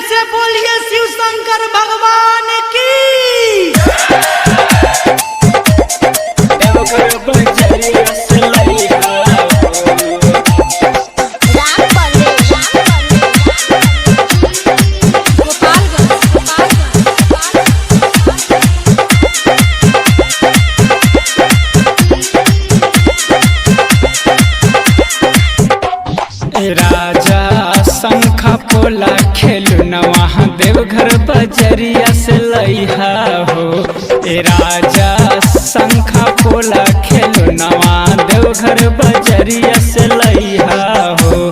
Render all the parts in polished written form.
से बोलिए शिव शंकर भगवान की। राजा शंखा पोला खेलू न वहाँ देवघर बजरिया से लइहा हो। ए राजा शंखा पोला खेलू न वहाँ देवघर बजरिया से लइहा हो।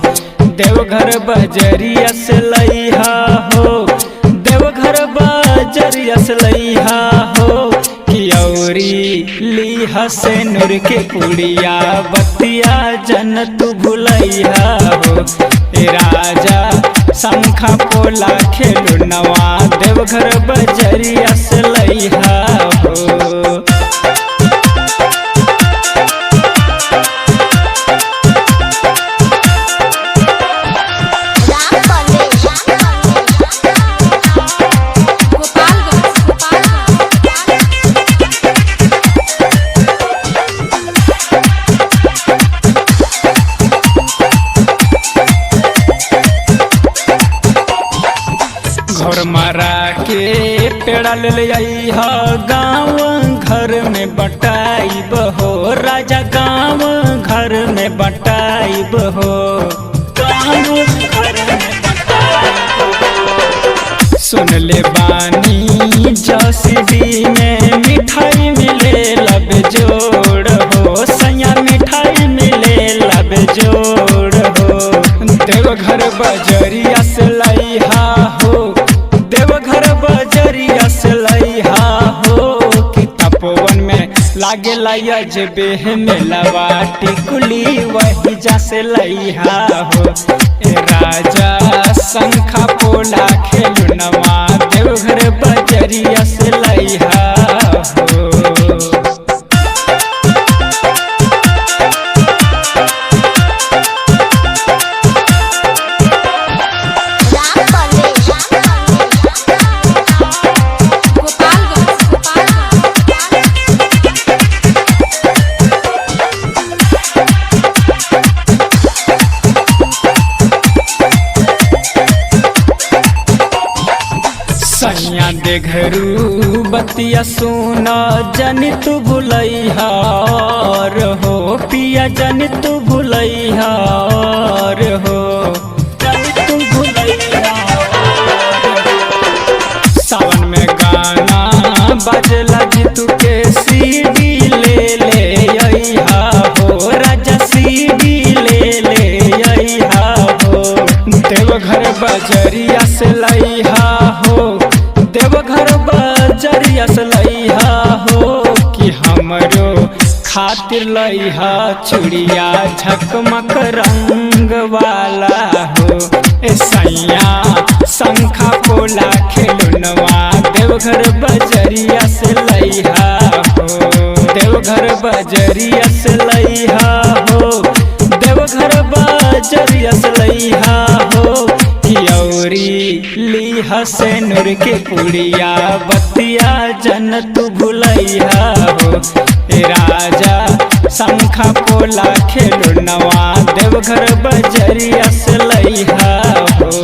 देवघर बजरिया से लइहा हो। देवघर बजरिया से लइहा हो। कियौरी लीहा से नूर के पुड़िया बतिया जन तू भुलैहा हो। ए राजा शंखा पोला खेलू नवा देवघर बजरिया से लइहा हो। घर मारा के पेड़ा ले आईहा गाँव घर में बटाइब हो। राजा गाँव घर में बटाइब हो। गाँव घर में बटाइब हो। सुन ले बानी जसीडी में मिठाई मिले लब जोड़ हो। सैया मिठाई मिले लब जोड़ हो। देवघर बजरिया से लइहा हो। देवघर बजरिया से लइहा हो। कि तपोवन में लागे लजबे मेलवा टिकुली वही जा से लइहा हो। ए राजा शंखा पोला खेलू नवा देवघर बजरिया से लइहा हो। सैया दे घरू बतिया सुना जन तू भुलैहा हो। पिया जन तू भुलैहा हो। जन तू भुलैहा। सावन में गाना बजला जीतू के सीडी ले अइहा हो। राजा सीडी ले अइहा हो। देवघर बजरिया से लइहा हो। देवघर बजरिया से लइहा हो। कि हमरो खातिर लइहा चूड़िया झकमक रंग वाला हो। ए सैया शंखा पोला खेलू नवा देवघर बजरिया से लइहा हो। देवघर बजरिया से लइहा हो। देवघर बजरिया से लइहा हो। कियौरी लीहा से नूर के पुड़िया बतिया जन तू भुलैहा हो। ए राजा शंखा पोला खेलू नवा देवघर बजरिया से लइहा हो।